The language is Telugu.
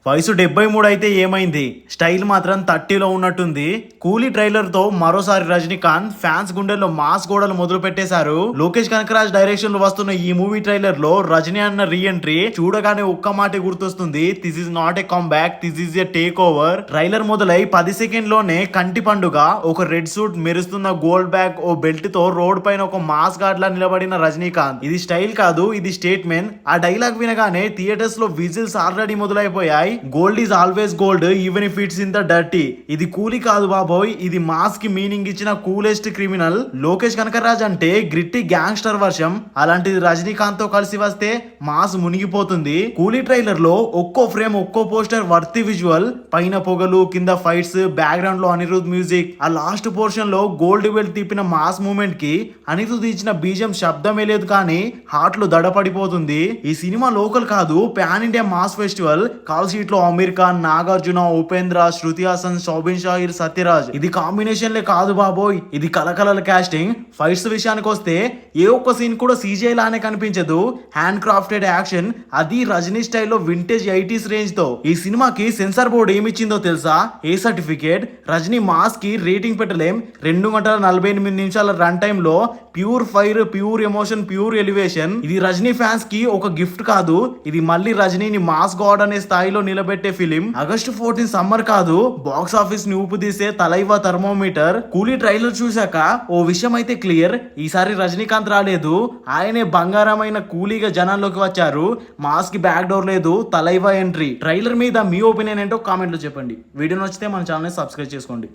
వయసు 73 అయితే ఏమైంది, స్టైల్ మాత్రం 30లో ఉన్నట్టుంది. కూలీ ట్రైలర్ తో మరోసారి రజనీకాంత్ ఫ్యాన్స్ గుండెల్లో మాస్ గోడలు మొదలు పెట్టేశారు. లోకేష్ కనకరాజ్ డైరెక్షన్ లో వస్తున్న ఈ మూవీ ట్రైలర్ లో రజనీ అన్న రీ ఎంట్రీ చూడగానే ఒక్క మాట గుర్తొస్తుంది, this is not a come back, this is a take over. Trailer మొదలై 10 సెకండ్ లోనే కంటి పండుగ ఒక రెడ్ సూట్ మెరుస్తున్న గోల్డ్ బ్యాగ్ ఓ బెల్ట్ తో రోడ్ పైన ఒక మాస్ గార్డ్ లా నిలబడిన రజనీకాంత్. ఇది స్టైల్ కాదు, ఇది స్టేట్మెంట్. ఆ డైలాగ్ వినగానే థియేటర్స్ లో విజిల్స్ ఆల్రెడీ మొదలైపోయాయి. Gold is always gold even if it's in the dirty. ఇది కూలీ కాదు బాబోయ్, ఇది మాస్ కి మీనింగ్ ఇచ్చిన కూలెస్ట్ క్రిమినల్. లోకేష్ కనకరాజ్ అంటే గ్రిట్టి గ్యాంగ్స్టర్ వర్షం, అలాంటిది రజనీకాంత్ తో కలిసి వస్తే మాస్ మునిగిపోతుంది. కూలీ ట్రైలర్ లో ఒక్కో ఫ్రేమ్ ఒక్కో పోస్టర్ వర్తి విజువల్. పైన పొగలు, కింద ఫైట్స్, బ్యాక్గ్రౌండ్ లో అనిరుద్ మ్యూజిక్. ఆ లాస్ట్ పోర్షన్ లో గోల్డ్ బెల్ట్ తిప్పిన మాస్ మూమెంట్ కి అనిరుద్ ఇచ్చిన బీజం శబ్దమే లేదు కానీ హార్ట్ లో దడపడిపోతుంది. ఈ సినిమా లోకల్ కాదు, pan India mass festival. Call seat లో అమీర్ ఖాన్, నాగార్జున, ఉపేంద్ర, శృతి హాసన్, శోభిన్ షాహిర్, సత్యరాజ్. ఇది కాంబినేషన్లే కాదు బాబోయ్, ఇది కలకలల కాస్టింగ్. ఫైట్స్ విషయానికి వస్తే ఏ ఒక్క సీన్ కూడా సీజీఐ లానే కనిపించదు. హ్యాండ్ క్రాఫ్టెడ్ యాక్షన్, అది రజనీ స్టైల్లో వింటేజ్ 80s రేంజ్ తో. ఈ సినిమాకి సెన్సార్ బోర్డు ఏమిచ్చిందో తెలుసా? ఏ సర్టిఫికేట్. రజనీ మాస్ కి రేటింగ్ పెట్టలేం. 2 గంటల 48 నిమిషాల రన్ టైమ్ లో pure fire, pure emotion, pure elevation. ఇది రజనీ ఫ్యాన్స్ కి ఒక గిఫ్ట్ కాదు, ఇది మళ్ళీ రజనీని మాస్ గాడ్ అనే స్థాయిలో నిలబెట్టే ఫిలిం. ఆగస్టు 14 సమ్మర్ కాదు, బాక్స్ ఆఫీస్ ని ఊపుదీసే తలైవ థర్మోమీటర్. కూలీ ట్రైలర్ చూశాక ఓ విషయం అయితే క్లియర్, ఈసారి రజనీకాంత్ రాలేదు, ఆయనే బంగారమైన కూలీగా జనాల్లోకి వచ్చారు. మాస్ కి బ్యాక్ డోర్ లేదు, తలైవ ఎంట్రీ. ట్రైలర్ మీద మీ ఒపీనియన్ ఏంటో కామెంట్ లో చెప్పండి. వీడియో నచ్చితే మన ఛానల్ సబ్స్క్రైబ్ చేసుకోండి.